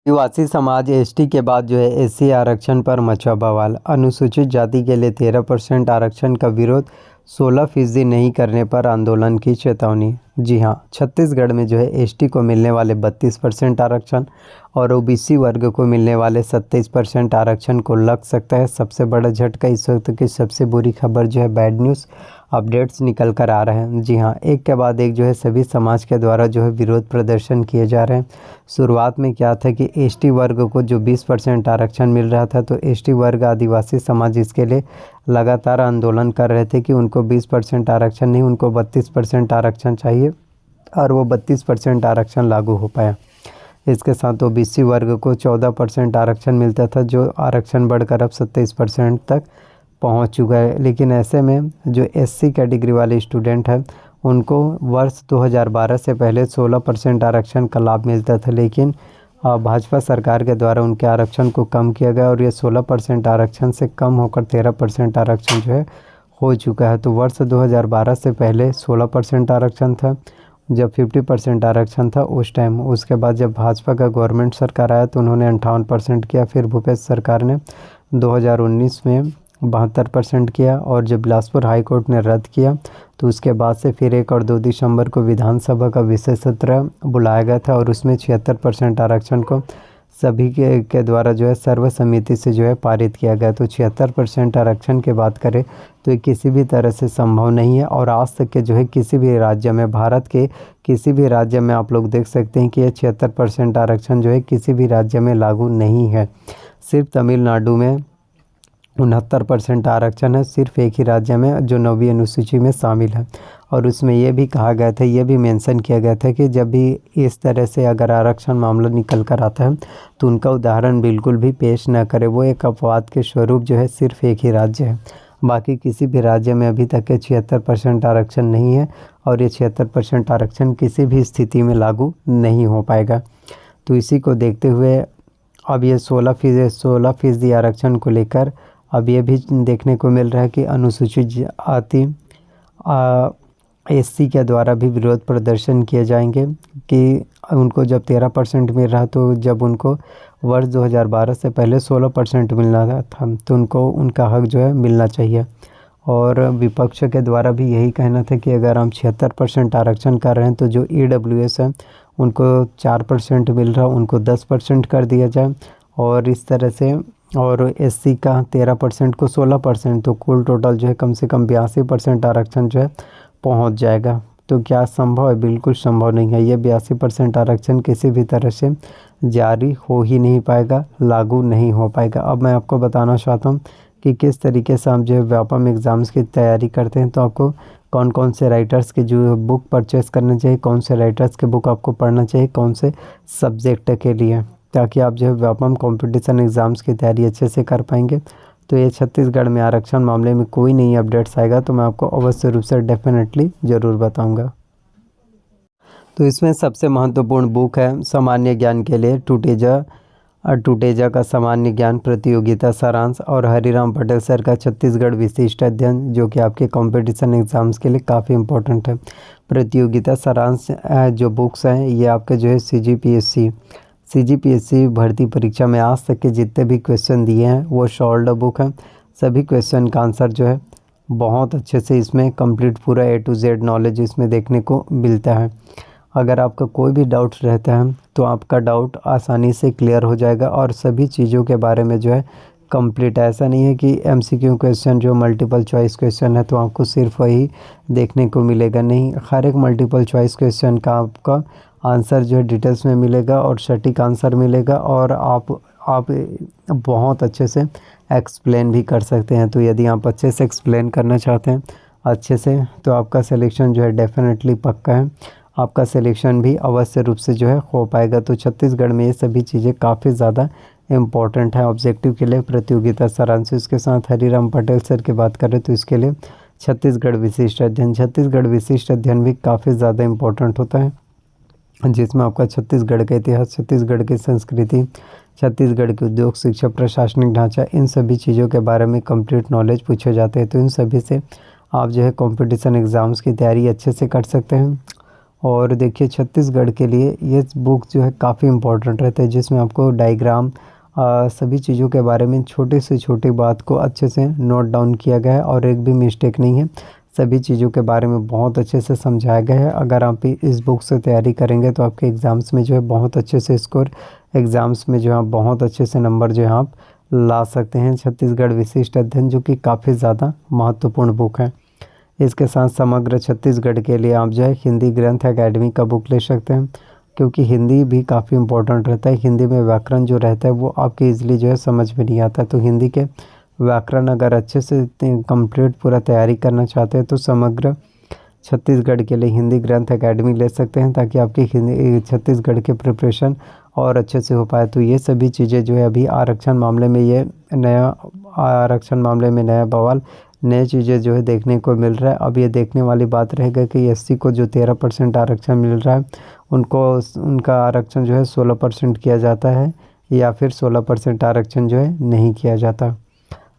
आदिवासी समाज एसटी के बाद जो है एससी आरक्षण पर मचा बवाल। अनुसूचित जाति के लिए 13% आरक्षण का विरोध, 16% नहीं करने पर आंदोलन की चेतावनी। जी हां, छत्तीसगढ़ में जो है एसटी को मिलने वाले 32% आरक्षण और ओबीसी वर्ग को मिलने वाले 27% आरक्षण को लग सकता है सबसे बड़ा झटका। इस वक्त की सबसे बुरी खबर जो है बैड न्यूज़ अपडेट्स निकल कर आ रहे हैं। जी हाँ, एक के बाद एक जो है सभी समाज के द्वारा जो है विरोध प्रदर्शन किए जा रहे हैं। शुरुआत में क्या था कि एसटी वर्ग को जो 20% आरक्षण मिल रहा था, तो एसटी वर्ग आदिवासी समाज इसके लिए लगातार आंदोलन कर रहे थे कि उनको 20% आरक्षण नहीं, उनको 32% आरक्षण चाहिए और वो 32% आरक्षण लागू हो पाया। इसके साथ ओबीसी वर्ग को 14% आरक्षण मिलता था, जो आरक्षण बढ़कर अब 27% तक पहुंच चुका है। लेकिन ऐसे में जो एससी कैटेगरी वाले स्टूडेंट हैं उनको वर्ष 2012 से पहले 16% आरक्षण का लाभ मिलता था, लेकिन भाजपा सरकार के द्वारा उनके आरक्षण को कम किया गया और ये 16% आरक्षण से कम होकर 13% आरक्षण जो है हो चुका है। तो वर्ष 2012 से पहले 16% आरक्षण था, जब 50% आरक्षण था उस टाइम। उसके बाद जब भाजपा का गवर्नमेंट सरकार आया तो उन्होंने 58% किया। फिर भूपेश सरकार ने 2019 में 72% किया और जब बिलासपुर हाई कोर्ट ने रद्द किया तो उसके बाद से फिर 1 और 2 दिसंबर को विधानसभा का विशेष सत्र बुलाया गया था और उसमें 76% आरक्षण को सभी के द्वारा जो है सर्वसम्मति से जो है पारित किया गया। तो 76% आरक्षण की बात करें तो ये किसी भी तरह से संभव नहीं है और आज तक के जो है किसी भी राज्य में, भारत के किसी भी राज्य में आप लोग देख सकते हैं कि ये 76% आरक्षण जो है किसी भी राज्य में लागू नहीं है। सिर्फ तमिलनाडु में 69% आरक्षण है, सिर्फ एक ही राज्य में जो 9वीं अनुसूची में शामिल है। और उसमें ये भी कहा गया था, ये भी मेंशन किया गया था कि जब भी इस तरह से अगर आरक्षण मामला निकल कर आता है तो उनका उदाहरण बिल्कुल भी पेश न करे। वो एक अपवाद के स्वरूप जो है सिर्फ एक ही राज्य है, बाकी किसी भी राज्य में अभी तक के 76% आरक्षण नहीं है और ये 76% आरक्षण किसी भी स्थिति में लागू नहीं हो पाएगा। तो इसी को देखते हुए अब ये 16% आरक्षण को लेकर अब ये भी देखने को मिल रहा है कि अनुसूचित जाति एससी के द्वारा भी विरोध प्रदर्शन किए जाएंगे कि उनको जब 13% मिल रहा तो जब उनको वर्ष 2012 से पहले 16% मिलना था तो उनको उनका हक जो है मिलना चाहिए। और विपक्ष के द्वारा भी यही कहना था कि अगर हम 76% आरक्षण कर रहे हैं तो जो ईडब्ल्यूएस है उनको 4% मिल रहा, उनको 10% कर दिया जाए और इस तरह से, और एससी का 13% को 16%, तो कुल टोटल जो है कम से कम 82% आरक्षण जो है पहुंच जाएगा। तो क्या संभव है? बिल्कुल संभव नहीं है। ये 82% आरक्षण किसी भी तरह से जारी हो ही नहीं पाएगा, लागू नहीं हो पाएगा। अब मैं आपको बताना चाहता हूँ कि किस तरीके से आप जो है व्यापम एग्ज़ाम्स की तैयारी करते हैं तो आपको कौन कौन से राइटर्स की जो बुक परचेज़ करना चाहिए, कौन से राइटर्स के बुक आपको पढ़ना चाहिए, कौन से सब्जेक्ट के लिए, ताकि आप जो है व्यापम कंपटीशन एग्ज़ाम्स की तैयारी अच्छे से कर पाएंगे। तो ये छत्तीसगढ़ में आरक्षण मामले में कोई नई अपडेट्स आएगा तो मैं आपको अवश्य रूप से डेफिनेटली ज़रूर बताऊंगा। तो इसमें सबसे महत्वपूर्ण बुक है सामान्य ज्ञान के लिए टूटेजा का सामान्य ज्ञान प्रतियोगिता सारांश और हरिराम पटेल सर का छत्तीसगढ़ विशिष्ट अध्ययन, जो कि आपके कंपटीशन एग्ज़ाम्स के लिए काफ़ी इंपॉर्टेंट है। प्रतियोगिता सारांश जो बुक्स हैं ये आपके जो है सीजीपीएससी भर्ती परीक्षा में आज तक के जितने भी क्वेश्चन दिए हैं वो सॉल्व्ड बुक है। सभी क्वेश्चन का आंसर जो है बहुत अच्छे से इसमें कंप्लीट पूरा A to Z नॉलेज इसमें देखने को मिलता है। अगर आपका कोई भी डाउट रहता है तो आपका डाउट आसानी से क्लियर हो जाएगा और सभी चीज़ों के बारे में जो है कंप्लीट, ऐसा नहीं है कि MCQ क्वेश्चन जो मल्टीपल चॉइस क्वेश्चन है तो आपको सिर्फ वही देखने को मिलेगा। नहीं, हर एक मल्टीपल चॉइस क्वेश्चन का आपका आंसर जो है डिटेल्स में मिलेगा और सटीक आंसर मिलेगा और आप बहुत अच्छे से एक्सप्लेन भी कर सकते हैं। तो यदि आप अच्छे से एक्सप्लेन करना चाहते हैं अच्छे से तो आपका सिलेक्शन जो है डेफिनेटली पक्का है, आपका सिलेक्शन भी अवश्य रूप से जो है हो पाएगा। तो छत्तीसगढ़ में ये सभी चीज़ें काफ़ी ज़्यादा इम्पॉर्टेंट है ऑब्जेक्टिव के लिए। प्रतियोगिता सारांश, इसके साथ हरिराम पटेल सर की बात करें तो इसके लिए छत्तीसगढ़ विशिष्ट अध्ययन भी काफ़ी ज़्यादा इम्पोर्टेंट होता है, जिसमें आपका छत्तीसगढ़ का इतिहास, छत्तीसगढ़ की संस्कृति, छत्तीसगढ़ के उद्योग, शिक्षा, प्रशासनिक ढांचा, इन सभी चीज़ों के बारे में कंप्लीट नॉलेज पूछे जाते हैं। तो इन सभी से आप जो है कंपटीशन एग्ज़ाम्स की तैयारी अच्छे से कर सकते हैं और देखिए छत्तीसगढ़ के लिए ये बुक जो है काफ़ी इम्पोर्टेंट रहता है, जिसमें आपको डायग्राम सभी चीज़ों के बारे में छोटे से छोटी बात को अच्छे से नोट डाउन किया गया है और एक भी मिस्टेक नहीं है। सभी चीज़ों के बारे में बहुत अच्छे से समझाया गया है। अगर आप इस बुक से तैयारी करेंगे तो आपके एग्ज़ाम्स में जो है बहुत अच्छे से स्कोर, एग्ज़ाम्स में जो है बहुत अच्छे से नंबर जो है आप ला सकते हैं। छत्तीसगढ़ विशिष्ट अध्ययन जो कि काफ़ी ज़्यादा महत्वपूर्ण बुक है। इसके साथ समग्र छत्तीसगढ़ के लिए आप जो है हिंदी ग्रंथ अकेडमी का बुक ले सकते हैं, क्योंकि हिंदी भी काफ़ी इम्पोर्टेंट रहता है। हिंदी में व्याकरण जो रहता है वो आपके ईज़िली जो है समझ में नहीं आता, तो हिंदी के व्याकरण अगर अच्छे से कंप्लीट पूरा तैयारी करना चाहते हैं तो समग्र छत्तीसगढ़ के लिए हिंदी ग्रंथ अकेडमी ले सकते हैं, ताकि आपकी हिंदी छत्तीसगढ़ के प्रिपरेशन और अच्छे से हो पाए। तो ये सभी चीज़ें जो है अभी आरक्षण मामले में नया बवाल, नई चीज़ें जो है देखने को मिल रहा है। अब ये देखने वाली बात रहेगा कि एससी को जो 13% आरक्षण मिल रहा है उनका आरक्षण जो है 16% किया जाता है या फिर 16% आरक्षण जो है नहीं किया जाता।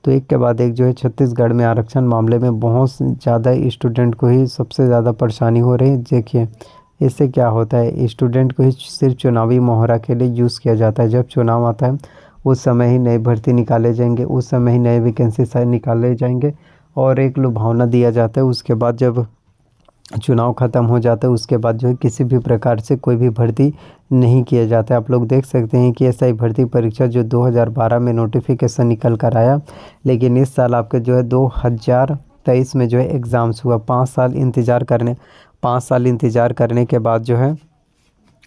तो एक के बाद एक जो है छत्तीसगढ़ में आरक्षण मामले में बहुत ज़्यादा स्टूडेंट को ही सबसे ज़्यादा परेशानी हो रही है। देखिए इससे क्या होता है, स्टूडेंट को ही सिर्फ चुनावी मोहरा के लिए यूज़ किया जाता है। जब चुनाव आता है उस समय ही नई भर्ती निकाले जाएंगे, उस समय ही नए वैकेंसी निकाले जाएंगे और एक लुभावना दिया जाता है। उसके बाद जब चुनाव ख़त्म हो जाता है उसके बाद जो है किसी भी प्रकार से कोई भी भर्ती नहीं किया जाता है। आप लोग देख सकते हैं कि एसआई भर्ती परीक्षा जो 2012 में नोटिफिकेशन निकल कर आया, लेकिन इस साल आपके जो है 2023 में जो है एग्ज़ाम्स हुआ। 5 साल इंतज़ार करने के बाद जो है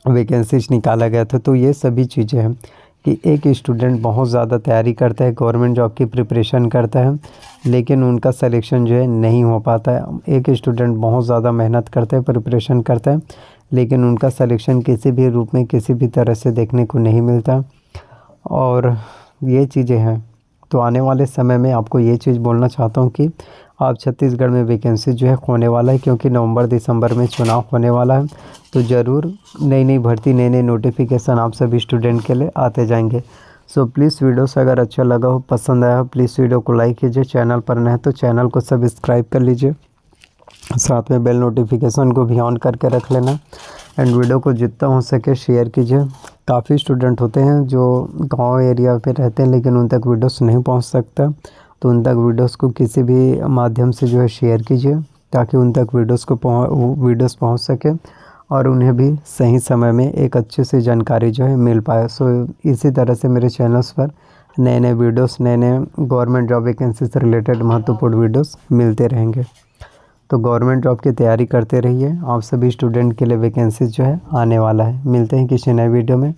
वैकेंसीज निकाला गया था। तो ये सभी चीज़ें हैं कि एक स्टूडेंट बहुत ज़्यादा तैयारी करता है, गवर्नमेंट जॉब की प्रिपरेशन करता है, लेकिन उनका सिलेक्शन जो है नहीं हो पाता है। एक स्टूडेंट बहुत ज़्यादा मेहनत करता है, प्रिपरेशन करता है, लेकिन उनका सिलेक्शन किसी भी रूप में किसी भी तरह से देखने को नहीं मिलता। और ये चीज़ें हैं। तो आने वाले समय में आपको ये चीज़ बोलना चाहता हूँ कि आप छत्तीसगढ़ में वैकेंसी जो है होने वाला है, क्योंकि नवंबर दिसंबर में चुनाव होने वाला है। तो ज़रूर नई भर्ती, नए नोटिफिकेशन आप सभी स्टूडेंट के लिए आते जाएंगे। सो प्लीज़ वीडियो से अगर अच्छा लगा हो, पसंद आया हो, प्लीज़ वीडियो को लाइक कीजिए। चैनल पर नए हैं तो चैनल को सब्सक्राइब कर लीजिए, साथ में बेल नोटिफिकेशन को भी ऑन करके रख लेना एंड वीडियो को जितना हो सके शेयर कीजिए। काफ़ी स्टूडेंट होते हैं जो गांव एरिया पे रहते हैं लेकिन उन तक वीडियोस नहीं पहुंच सकता, तो उन तक वीडियोस को किसी भी माध्यम से जो है शेयर कीजिए, ताकि उन तक वीडियोस पहुंच सके और उन्हें भी सही समय में एक अच्छी सी जानकारी जो है मिल पाए। सो इसी तरह से मेरे चैनल्स पर नए वीडियोस, नए गवर्नमेंट जॉब वैकेंसी से रिलेटेड महत्वपूर्ण वीडियोस मिलते रहेंगे। तो गवर्नमेंट जॉब की तैयारी करते रहिए। आप सभी स्टूडेंट के लिए वैकेंसीज जो है आने वाला है। मिलते हैं किसी नए वीडियो में,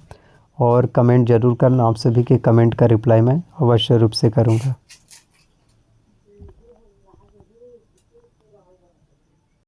और कमेंट ज़रूर करना। आप सभी के कमेंट का रिप्लाई मैं अवश्य रूप से करूँगा।